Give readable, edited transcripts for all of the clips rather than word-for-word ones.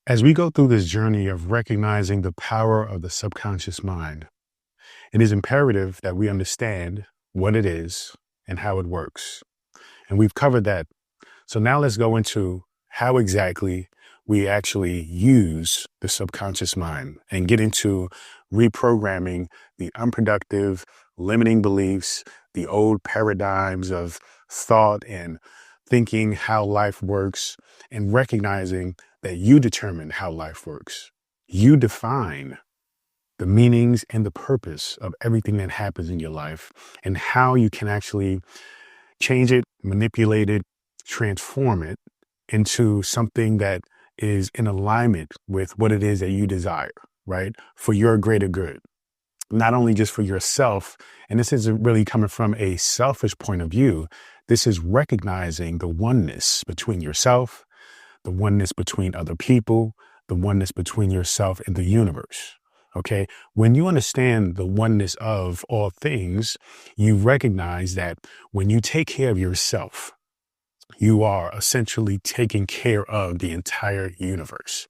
As we go through this journey of recognizing the power of the subconscious mind, it is imperative that we understand what it is and how it works. And we've covered that. So now let's go into how exactly we actually use the subconscious mind and get into reprogramming the unproductive, limiting beliefs, the old paradigms of thought and thinking how life works, and recognizing that you determine how life works. You define the meanings and the purpose of everything that happens in your life and how you can actually change it, manipulate it, transform it into something that is in alignment with what it is that you desire, right? For your greater good, not only just for yourself. And this isn't really coming from a selfish point of view. This is recognizing the oneness between yourself, the oneness between other people, the oneness between yourself and the universe. Okay. When you understand the oneness of all things, you recognize that when you take care of yourself, you are essentially taking care of the entire universe.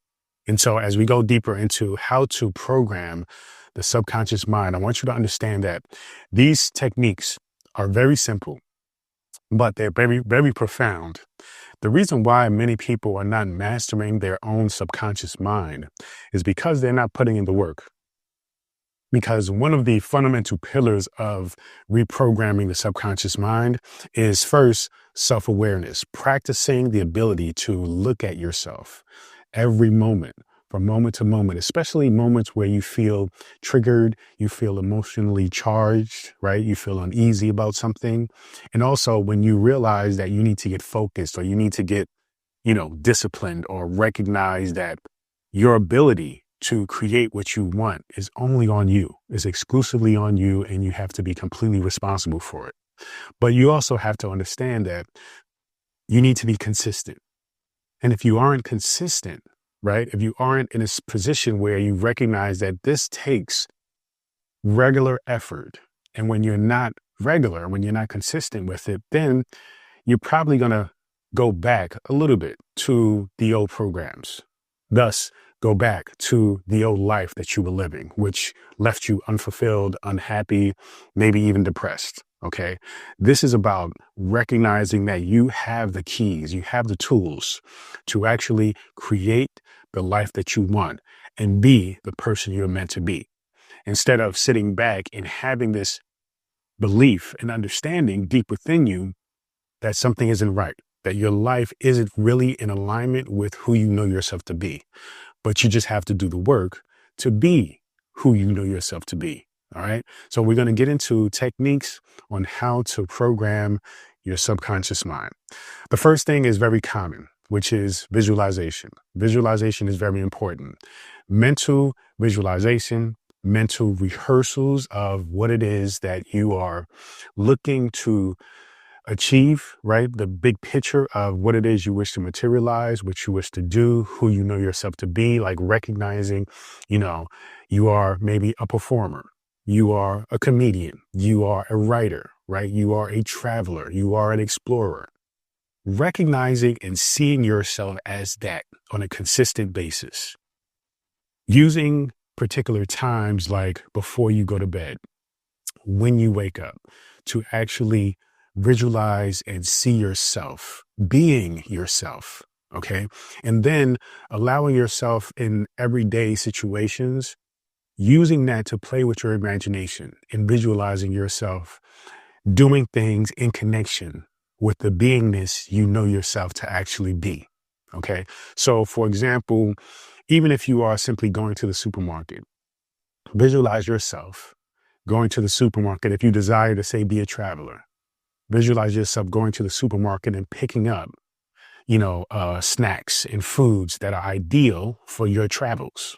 And so as we go deeper into how to program the subconscious mind, I want you to understand that these techniques are very simple, but they're very, very profound. The reason why many people are not mastering their own subconscious mind is because they're not putting in the work. Because one of the fundamental pillars of reprogramming the subconscious mind is first self-awareness, practicing the ability to look at yourself every moment, from moment to moment, especially moments where you feel triggered, you feel emotionally charged, right? You feel uneasy about something. And also when you realize that you need to get focused or you need to get, disciplined, or recognize that your ability to create what you want is only on you, is exclusively on you, and you have to be completely responsible for it. But you also have to understand that you need to be consistent. And if you aren't consistent, right, if you aren't in a position where you recognize that this takes regular effort, and when you're not regular, when you're not consistent with it, then you're probably going to go back a little bit to the old programs. Thus, go back to the old life that you were living, which left you unfulfilled, unhappy, maybe even depressed. Okay. This is about recognizing that you have the keys, you have the tools to actually create the life that you want and be the person you're meant to be. Instead of sitting back and having this belief and understanding deep within you that something isn't right, that your life isn't really in alignment with who you know yourself to be. But you just have to do the work to be who you know yourself to be. All right. So we're going to get into techniques on how to program your subconscious mind. The first thing is very common, which is visualization. Visualization is very important. Mental visualization, mental rehearsals of what it is that you are looking to achieve, right? The big picture of what it is you wish to materialize, what you wish to do, who you know yourself to be, like recognizing, you are maybe a performer, you are a comedian, you are a writer, right? You are a traveler, you are an explorer. Recognizing and seeing yourself as that on a consistent basis, using particular times like before you go to bed, when you wake up, to actually visualize and see yourself, being yourself, okay? And then allowing yourself in everyday situations, using that to play with your imagination and visualizing yourself doing things in connection with the beingness you know yourself to actually be, okay? So, for example, even if you are simply going to the supermarket, visualize yourself going to the supermarket. If you desire to, say, be a traveler, visualize yourself going to the supermarket and picking up, snacks and foods that are ideal for your travels.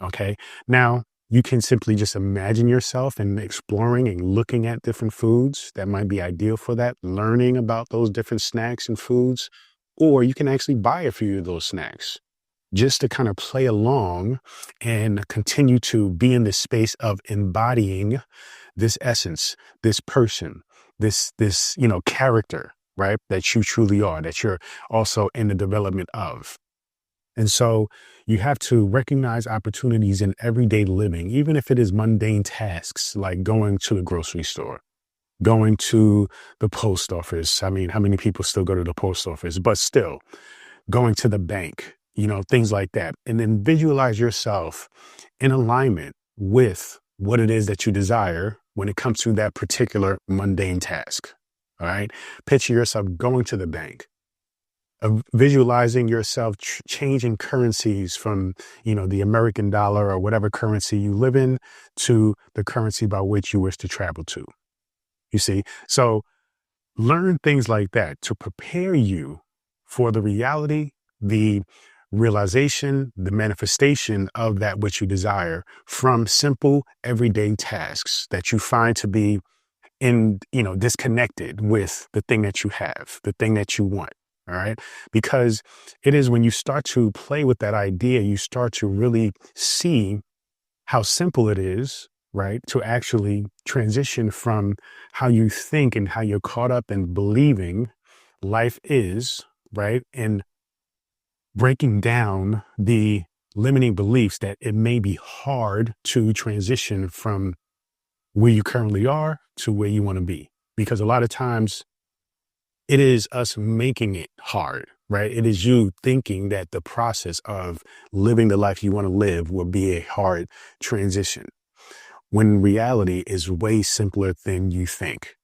Okay. Now you can simply just imagine yourself and exploring and looking at different foods that might be ideal for that, learning about those different snacks and foods, or you can actually buy a few of those snacks just to kind of play along and continue to be in this space of embodying this essence, this person, this character, right? That you truly are, that you're also in the development of. And so you have to recognize opportunities in everyday living, even if it is mundane tasks like going to the grocery store, going to the post office. I mean, how many people still go to the post office? But still, going to the bank, things like that. And then visualize yourself in alignment with what it is that you desire when it comes to that particular mundane task. All right. Picture yourself going to the bank, visualizing yourself changing currencies from, the American dollar or whatever currency you live in to the currency by which you wish to travel to. You see, so learn things like that to prepare you for the reality, the realization, the manifestation of that which you desire from simple everyday tasks that you find to be disconnected with the thing that you have, the thing that you want. All right. Because it is when you start to play with that idea, you start to really see how simple it is, right, to actually transition from how you think and how you're caught up in believing life is, right, and breaking down the limiting beliefs that it may be hard to transition from where you currently are to where you want to be. Because a lot of times it is us making it hard, right? It is you thinking that the process of living the life you want to live will be a hard transition, when reality is way simpler than you think.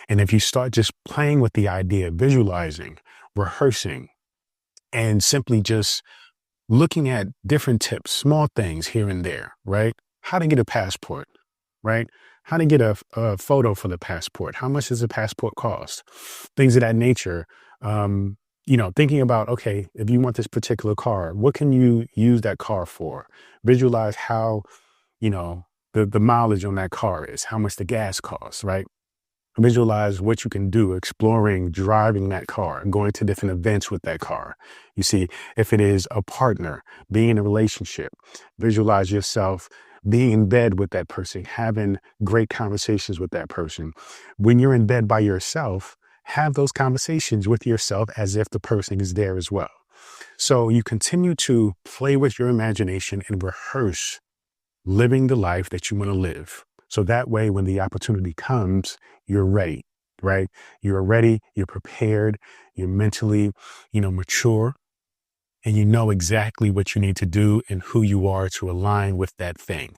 And if you start just playing with the idea, visualizing, rehearsing, and simply just looking at different tips, small things here and there, right? How to get a passport, right? How to get a photo for the passport. How much does a passport cost? Things of that nature. Thinking about, okay, if you want this particular car, what can you use that car for? Visualize how, the mileage on that car is, how much the gas costs, right? Visualize what you can do, exploring, driving that car, going to different events with that car. You see, if it is a partner, being in a relationship, visualize yourself being in bed with that person, having great conversations with that person. When you're in bed by yourself, have those conversations with yourself as if the person is there as well. So you continue to play with your imagination and rehearse living the life that you want to live. So that way, when the opportunity comes, you're ready, right? You're ready, you're prepared, you're mentally, mature, and you know exactly what you need to do and who you are to align with that thing.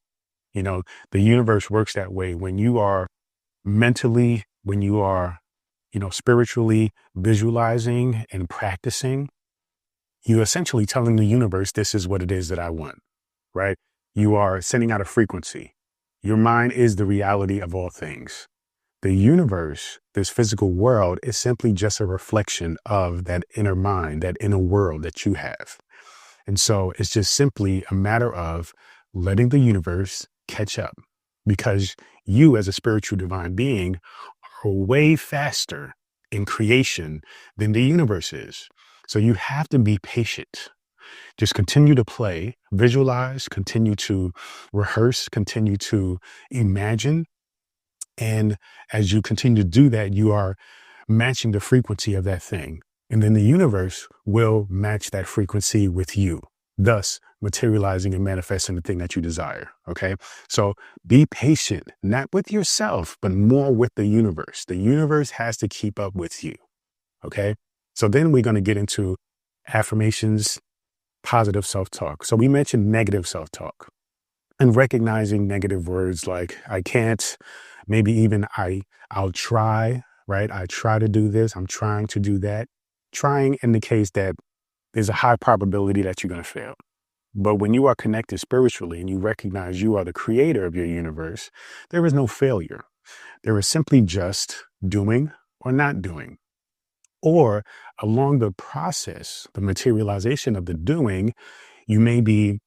The universe works that way. When you are mentally, when you are, spiritually visualizing and practicing, you're essentially telling the universe, this is what it is that I want, right? You are sending out a frequency. Your mind is the reality of all things. The universe, this physical world, is simply just a reflection of that inner mind, that inner world that you have. And so it's just simply a matter of letting the universe catch up, because you as a spiritual divine being are way faster in creation than the universe is. So you have to be patient. Just continue to play, visualize, continue to rehearse, continue to imagine. And as you continue to do that, you are matching the frequency of that thing. And then the universe will match that frequency with you, thus materializing and manifesting the thing that you desire. Okay. So be patient, not with yourself, but more with the universe. The universe has to keep up with you. Okay. So then we're going to get into affirmations, positive self-talk. So we mentioned negative self-talk and recognizing negative words like I can't, maybe even I'll try, right? I try to do this. I'm trying to do that. Trying indicates that there's a high probability that you're going to fail. But when you are connected spiritually and you recognize you are the creator of your universe, there is no failure. There is simply just doing or not doing. Or along the process, the materialization of the doing, you may be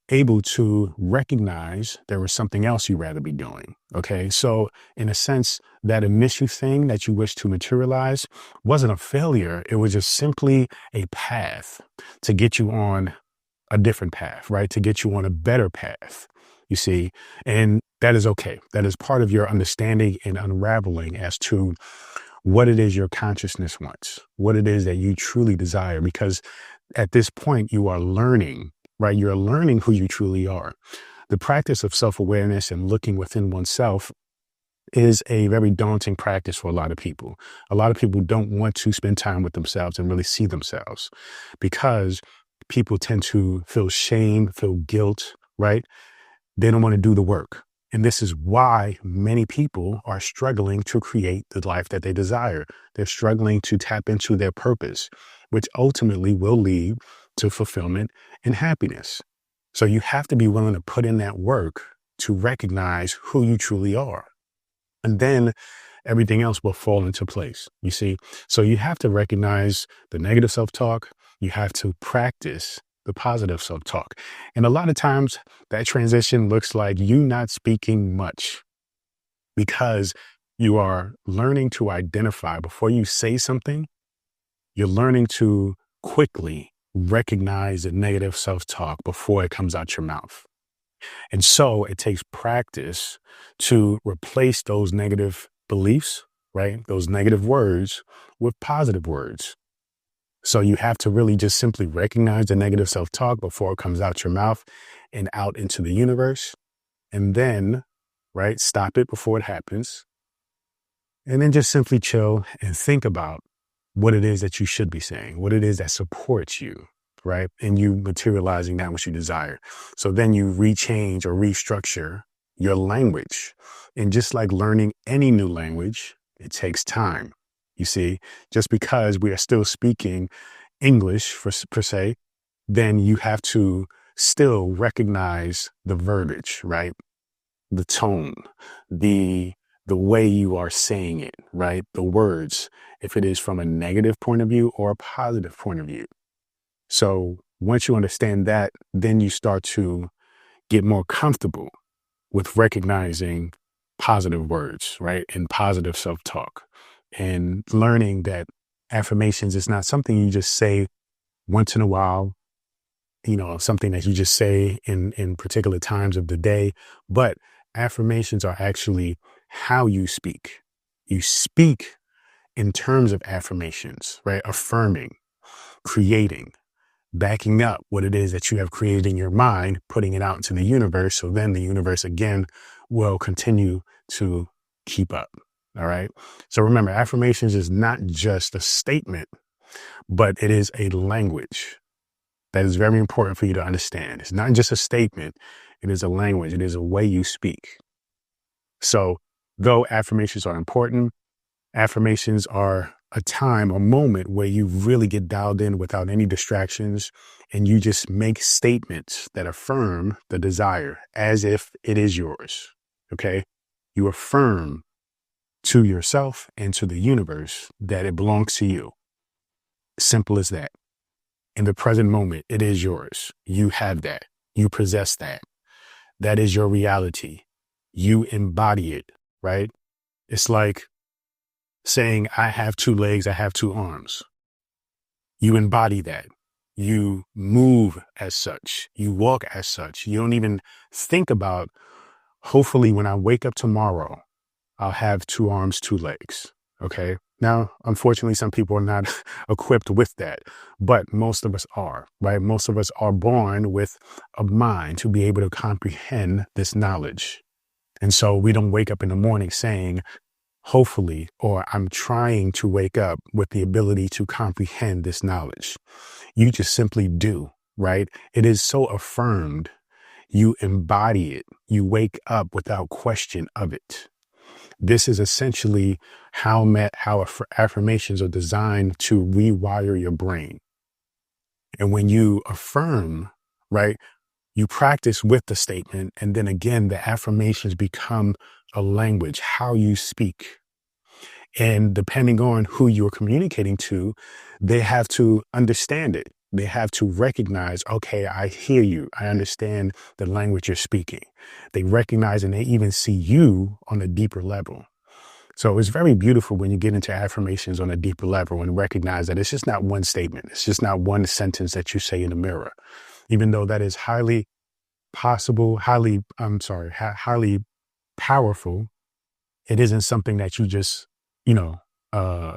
able to recognize there was something else you'd rather be doing. Okay. So in a sense, that initial thing that you wish to materialize wasn't a failure. It was just simply a path to get you on a different path, right? To get you on a better path, you see, and that is okay. That is part of your understanding and unraveling as to what it is your consciousness wants, what it is that you truly desire, because at this point, you are learning, right? You're learning who you truly are. The practice of self-awareness and looking within oneself is a very daunting practice for a lot of people. A lot of people don't want to spend time with themselves and really see themselves because people tend to feel shame, feel guilt, right? They don't want to do the work. And this is why many people are struggling to create the life that they desire. They're struggling to tap into their purpose, which ultimately will lead to fulfillment and happiness. So you have to be willing to put in that work to recognize who you truly are. And then everything else will fall into place. You see, so you have to recognize the negative self-talk. You have to practice the positive self-talk. And a lot of times that transition looks like you not speaking much because you are learning to identify before you say something. You're learning to quickly recognize the negative self-talk before it comes out your mouth. And so it takes practice to replace those negative beliefs, right? Those negative words with positive words. So you have to really just simply recognize the negative self-talk before it comes out your mouth and out into the universe. And then, right, stop it before it happens. And then just simply chill and think about what it is that you should be saying, what it is that supports you, right? And you materializing that which you desire. So then you rechange or restructure your language. And just like learning any new language, it takes time. You see, just because we are still speaking English per se, then you have to still recognize the verbiage, right? The tone, the way you are saying it, right? The words, if it is from a negative point of view or a positive point of view. So once you understand that, then you start to get more comfortable with recognizing positive words, right? And positive self-talk and learning that affirmations is not something you just say once in a while, something that you just say in particular times of the day, but affirmations are actually how you speak. You speak in terms of affirmations, right? Affirming, creating, backing up what it is that you have created in your mind, putting it out into the universe. So then the universe again will continue to keep up. All right. So remember, affirmations is not just a statement, but it is a language. That is very important for you to understand. It's not just a statement. It is a language. It is a way you speak. So though affirmations are important, affirmations are a time, a moment where you really get dialed in without any distractions and you just make statements that affirm the desire as if it is yours. Okay. You affirm to yourself and to the universe that it belongs to you. Simple as that. In the present moment, it is yours. You have that. You possess that. That is your reality. You embody it, right? It's like saying, I have two legs, I have two arms. You embody that. You move as such. You walk as such. You don't even think about, hopefully when I wake up tomorrow, I'll have two arms, two legs. Okay. Now, unfortunately, some people are not equipped with that, but most of us are, right? Most of us are born with a mind to be able to comprehend this knowledge. And so we don't wake up in the morning saying, hopefully, or I'm trying to wake up with the ability to comprehend this knowledge. You just simply do, right? It is so affirmed. You embody it. You wake up without question of it. This is essentially how affirmations are designed to rewire your brain. And when you affirm, right, you practice with the statement. And then again, the affirmations become a language, how you speak. And depending on who you're communicating to, they have to understand it. They have to recognize, okay, I hear you. I understand the language you're speaking. They recognize and they even see you on a deeper level. So it's very beautiful when you get into affirmations on a deeper level and recognize that it's just not one statement. It's just not one sentence that you say in the mirror, even though that is highly possible, highly powerful. It isn't something that you just, uh,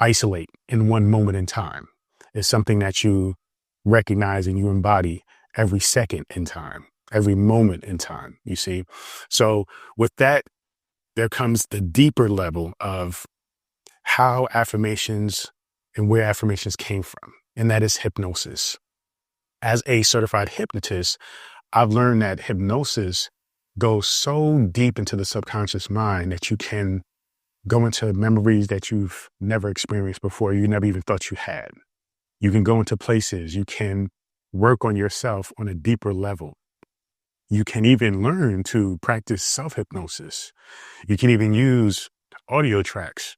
isolate in one moment in time. is something that you recognize and you embody every second in time, every moment in time, you see? So with that, there comes the deeper level of how affirmations and where affirmations came from, and that is hypnosis. As a certified hypnotist, I've learned that hypnosis goes so deep into the subconscious mind that you can go into memories that you've never experienced before, you never even thought you had. You can go into places, you can work on yourself on a deeper level. You can even learn to practice self-hypnosis. You can even use audio tracks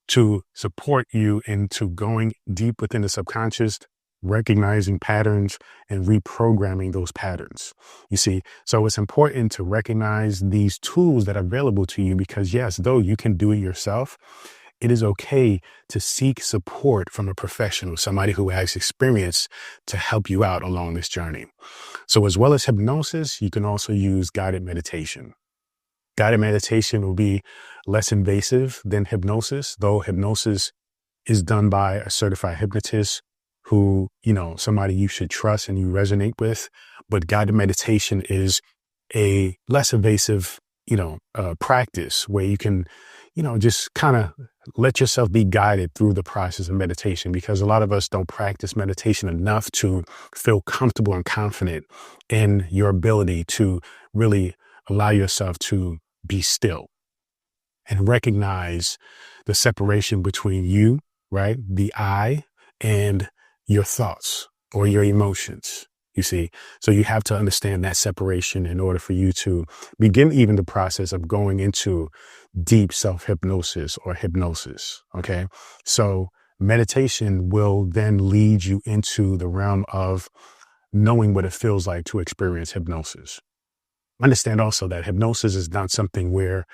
to support you into going deep within the subconscious, recognizing patterns and reprogramming those patterns. You see, so it's important to recognize these tools that are available to you because yes, though you can do it yourself, it is okay to seek support from a professional, somebody who has experience to help you out along this journey. So as well as hypnosis, you can also use guided meditation. Guided meditation will be less invasive than hypnosis, though hypnosis is done by a certified hypnotist who, somebody you should trust and you resonate with. But guided meditation is a less invasive, practice where you can, just kind of let yourself be guided through the process of meditation, because a lot of us don't practice meditation enough to feel comfortable and confident in your ability to really allow yourself to be still and recognize the separation between you, right? The I and your thoughts or your emotions, you see. So you have to understand that separation in order for you to begin even the process of going into deep self-hypnosis or hypnosis, okay? So meditation will then lead you into the realm of knowing what it feels like to experience hypnosis. Understand also that hypnosis is not something where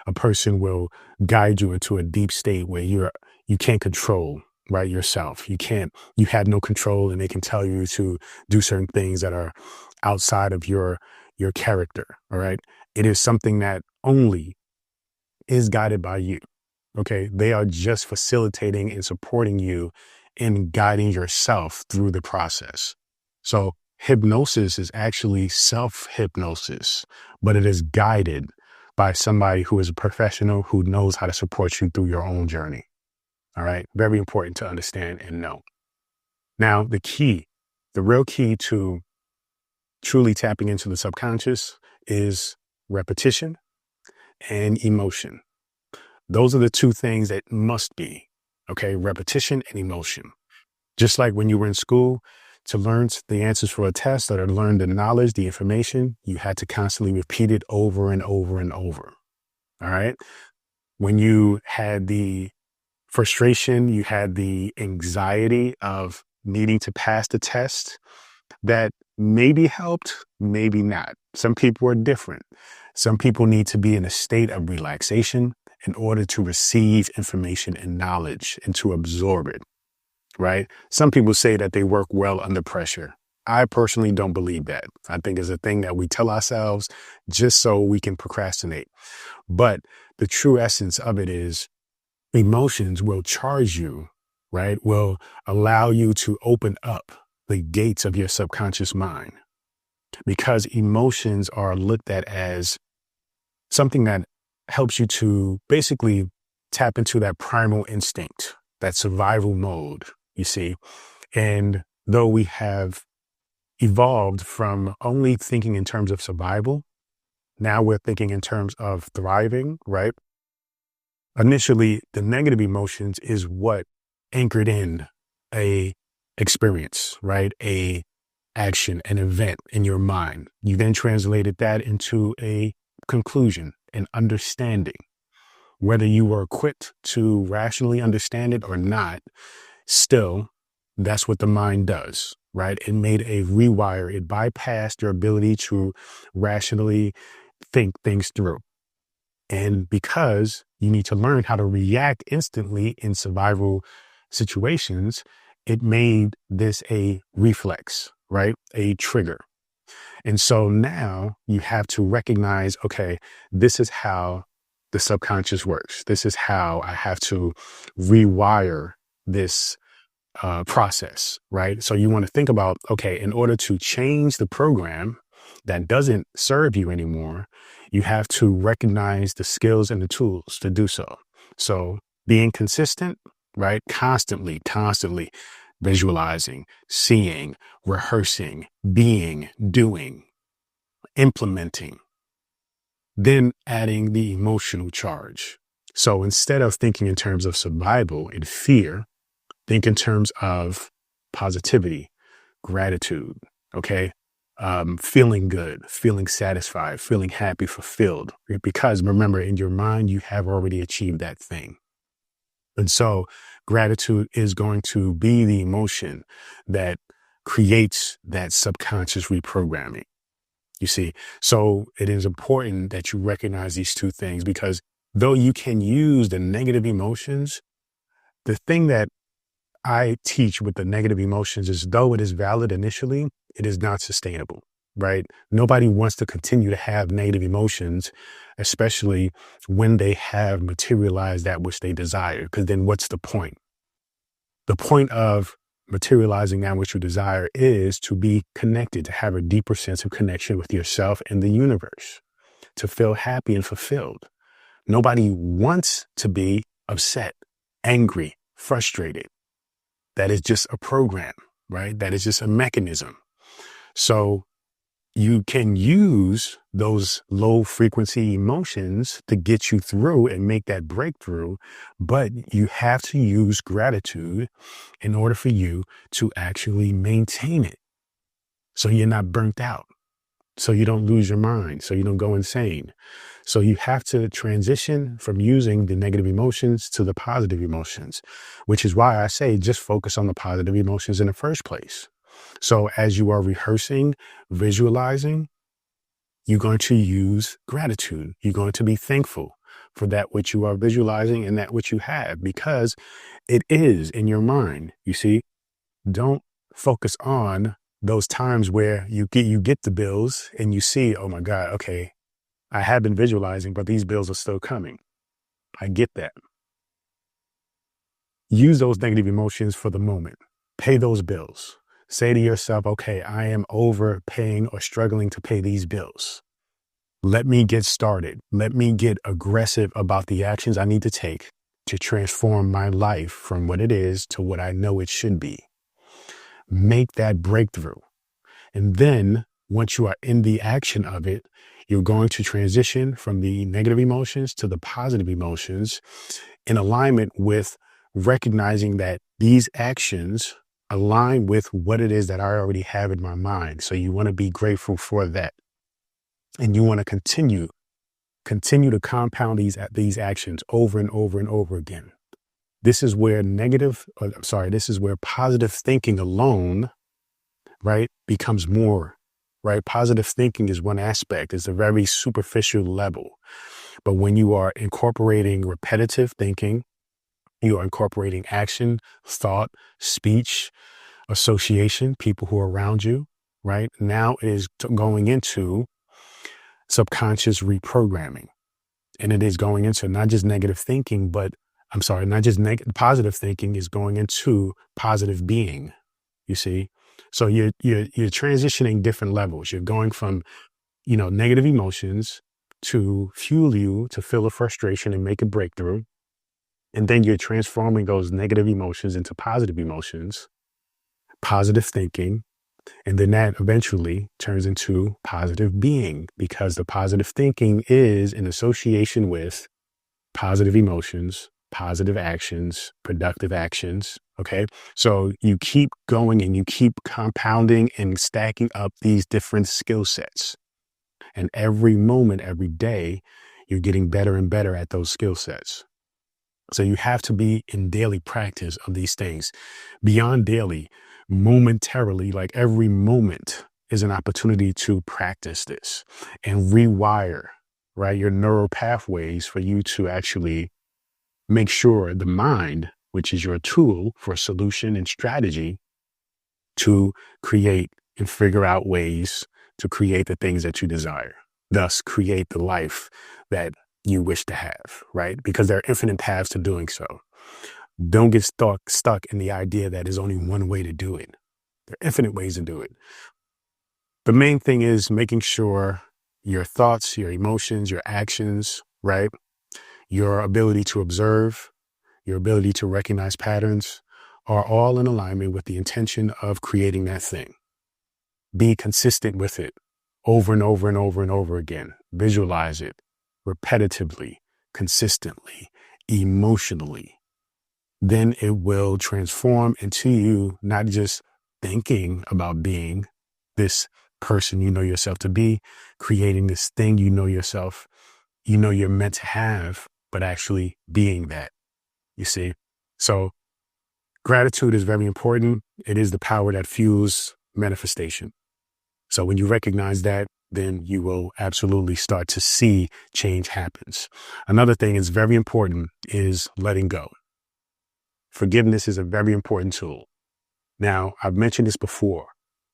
a person will guide you into a deep state where you can't control, right, yourself. You have no control, and they can tell you to do certain things that are outside of your character. All right. It is something that only is guided by you. Okay. They are just facilitating and supporting you in guiding yourself through the process. So hypnosis is actually self-hypnosis, but it is guided by somebody who is a professional who knows how to support you through your own journey. All right. Very important to understand and know. Now, the real key to truly tapping into the subconscious is repetition and emotion. Those are the two things that must be, okay, repetition and emotion. Just like when you were in school, to learn the answers for a test or to learn the knowledge, the information, you had to constantly repeat it over and over and over. All right. When you had the frustration, you had the anxiety of needing to pass the test, that maybe helped, maybe not. Some people are different. Some people need to be in a state of relaxation in order to receive information and knowledge and to absorb it, right? Some people say that they work well under pressure. I personally don't believe that. I think it's a thing that we tell ourselves just so we can procrastinate. But the true essence of it is emotions will charge you, right? Will allow you to open up the gates of your subconscious mind, because emotions are looked at as something that helps you to basically tap into that primal instinct, that survival mode, you see. And though we have evolved from only thinking in terms of survival, now we're thinking in terms of thriving, right? Initially, the negative emotions is what anchored in a experience, right? A action, an event in your mind. You then translated that into a conclusion, an understanding. Whether you were equipped to rationally understand it or not, still, that's what the mind does, right? It made a rewire. It bypassed your ability to rationally think things through. And because you need to learn how to react instantly in survival situations, it made this a reflex, right? A trigger. And so now you have to recognize, okay, this is how the subconscious works. This is how I have to rewire this process, right? So you want to think about, okay, in order to change the program that doesn't serve you anymore, you have to recognize the skills and the tools to do so. So being consistent, right? Constantly visualizing, seeing, rehearsing, being, doing, implementing, then adding the emotional charge. So instead of thinking in terms of survival and fear, think in terms of positivity, gratitude, okay? Feeling good, feeling satisfied, feeling happy, fulfilled. Because remember, in your mind, you have already achieved that thing. And so gratitude is going to be the emotion that creates that subconscious reprogramming. You see, so it is important that you recognize these two things, because though you can use the negative emotions, the thing that I teach with the negative emotions is, though it is valid initially, it is not sustainable, right? Nobody wants to continue to have negative emotions, especially when they have materialized that which they desire, because then what's the point? The point of materializing that which you desire is to be connected, to have a deeper sense of connection with yourself and the universe, to feel happy and fulfilled. Nobody wants to be upset, angry, frustrated. That is just a program, right? That is just a mechanism. So you can use those low frequency emotions to get you through and make that breakthrough, but you have to use gratitude in order for you to actually maintain it. So you're not burnt out. So you don't lose your mind. So you don't go insane. So you have to transition from using the negative emotions to the positive emotions, which is why I say just focus on the positive emotions in the first place. So as you are rehearsing, visualizing, you're going to use gratitude. You're going to be thankful for that which you are visualizing and that which you have, because it is in your mind. You see, don't focus on those times where you get the bills and you see, oh my God, okay, I have been visualizing, but these bills are still coming. I get that. Use those negative emotions for the moment. Pay those bills. Say to yourself, okay, I am overpaying or struggling to pay these bills. Let me get started. Let me get aggressive about the actions I need to take to transform my life from what it is to what I know it should be. Make that breakthrough. And then once you are in the action of it, you're going to transition from the negative emotions to the positive emotions in alignment with recognizing that these actions align with what it is that I already have in my mind. So you want to be grateful for that. And you want to continue to compound these actions over and over and over again. This is where this is where positive thinking alone, right, becomes more, right? Positive thinking is one aspect. It's a very superficial level. But when you are incorporating repetitive thinking, you are incorporating action, thought, speech, association, people who are around you, right? Now it is going into subconscious reprogramming. And it is going into not just negative thinking, but not just positive thinking is going into positive being, you see? So you're transitioning different levels. You're going from, negative emotions to fuel you to feel a frustration and make a breakthrough. And then you're transforming those negative emotions into positive emotions, positive thinking. And then that eventually turns into positive being, because the positive thinking is in association with positive emotions, positive actions, productive actions. Okay. So you keep going and you keep compounding and stacking up these different skill sets. And every moment, every day, you're getting better and better at those skill sets. So you have to be in daily practice of these things. Beyond daily, momentarily, like every moment is an opportunity to practice this and rewire, right, your neural pathways for you to actually make sure the mind, which is your tool for solution and strategy, to create and figure out ways to create the things that you desire, thus create the life that you wish to have, right? Because there are infinite paths to doing so. Don't get stuck in the idea that there's only one way to do it. There are infinite ways to do it. The main thing is making sure your thoughts, your emotions, your actions, right? Your ability to observe, your ability to recognize patterns are all in alignment with the intention of creating that thing. Be consistent with it over and over and over and over again. Visualize it repetitively, consistently, emotionally. Then it will transform into you not just thinking about being this person you know yourself to be, creating this thing you know yourself, you know you're meant to have, but actually being that, you see? So gratitude is very important. It is the power that fuels manifestation. So when you recognize that, then you will absolutely start to see change happens. Another thing is very important is letting go. Forgiveness is a very important tool. Now, I've mentioned this before,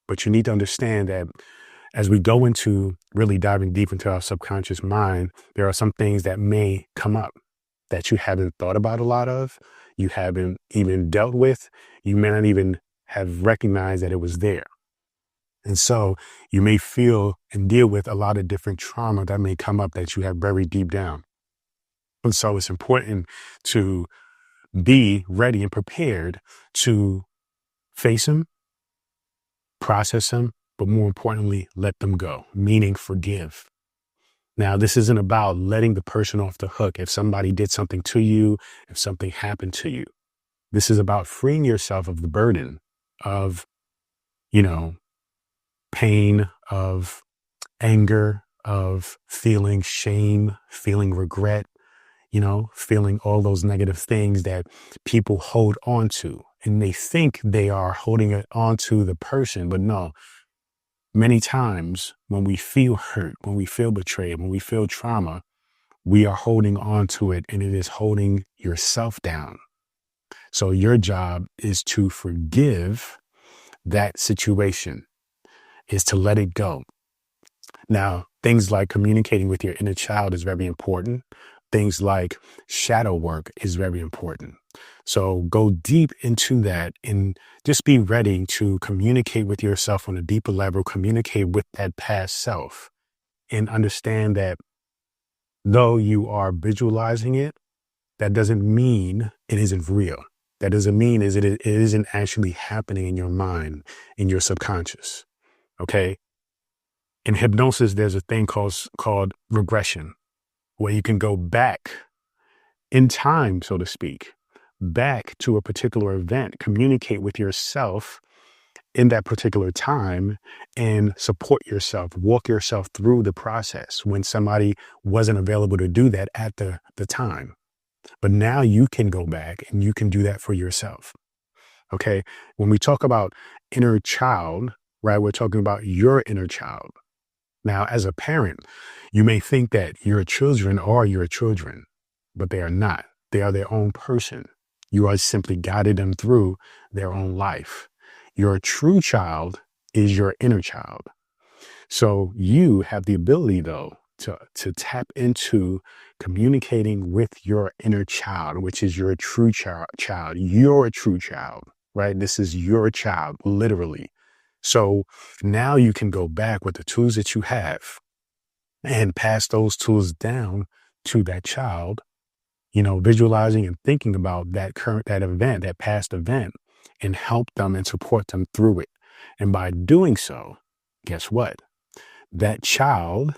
but you need to understand that as we go into really diving deep into our subconscious mind, there are some things that may come up that you haven't thought about a lot of, you haven't even dealt with, you may not even have recognized that it was there. And so you may feel and deal with a lot of different trauma that may come up that you have buried deep down. And so it's important to be ready and prepared to face them, process them, but more importantly, let them go, meaning forgive. Now, this isn't about letting the person off the hook. If somebody did something to you, if something happened to you, this is about freeing yourself of the burden of, pain, of anger, of feeling shame, feeling regret, feeling all those negative things that people hold on to. And they think they are holding it on to the person, but no. Many times when we feel hurt, when we feel betrayed, when we feel trauma, we are holding on to it and it is holding yourself down. So your job is to forgive that situation, is to let it go. Now, things like communicating with your inner child is very important. Things like shadow work is very important. So go deep into that and just be ready to communicate with yourself on a deeper level, communicate with that past self, and understand that though you are visualizing it, that doesn't mean it isn't real. That doesn't mean it isn't actually happening in your mind, in your subconscious. Okay. In hypnosis, there's a thing called regression, where you can go back in time, so to speak, back to a particular event, communicate with yourself in that particular time and support yourself, walk yourself through the process when somebody wasn't available to do that at the time. But now you can go back and you can do that for yourself. Okay. When we talk about inner child, right, we're talking about your inner child. Now, as a parent, you may think that your children are your children, but they are not. They are their own person. You are simply guiding them through their own life. Your true child is your inner child. So you have the ability, though, to tap into communicating with your inner child, which is your true child, your true child, right? This is your child, literally. So now you can go back with the tools that you have and pass those tools down to that child, visualizing and thinking about that event, that past event, and help them and support them through it. And by doing so, guess what? That child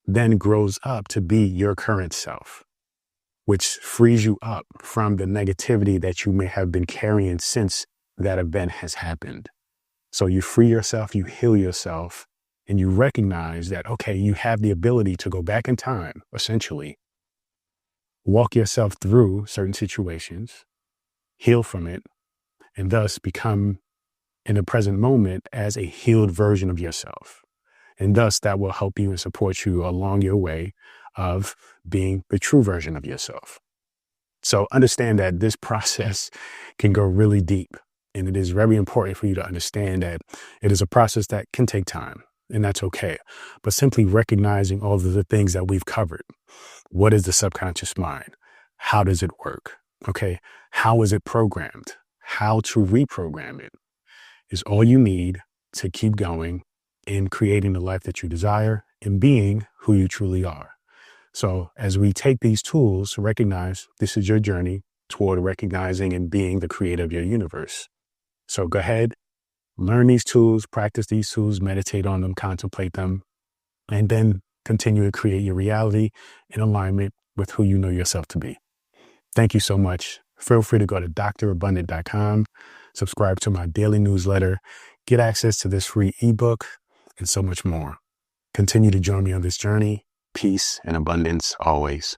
then grows up to be your current self, which frees you up from the negativity that you may have been carrying since that event has happened. So you free yourself, you heal yourself, and you recognize that, okay, you have the ability to go back in time, essentially, walk yourself through certain situations, heal from it, and thus become in the present moment as a healed version of yourself. And thus that will help you and support you along your way of being the true version of yourself. So understand that this process can go really deep. And it is very important for you to understand that it is a process that can take time, and that's okay. But simply recognizing all of the things that we've covered. What is the subconscious mind? How does it work? Okay. How is it programmed? How to reprogram it is all you need to keep going in creating the life that you desire and being who you truly are. So as we take these tools, recognize this is your journey toward recognizing and being the creator of your universe. So go ahead, learn these tools, practice these tools, meditate on them, contemplate them, and then continue to create your reality in alignment with who you know yourself to be. Thank you so much. Feel free to go to drabundant.com, subscribe to my daily newsletter, get access to this free ebook, and so much more. Continue to join me on this journey. Peace and abundance always.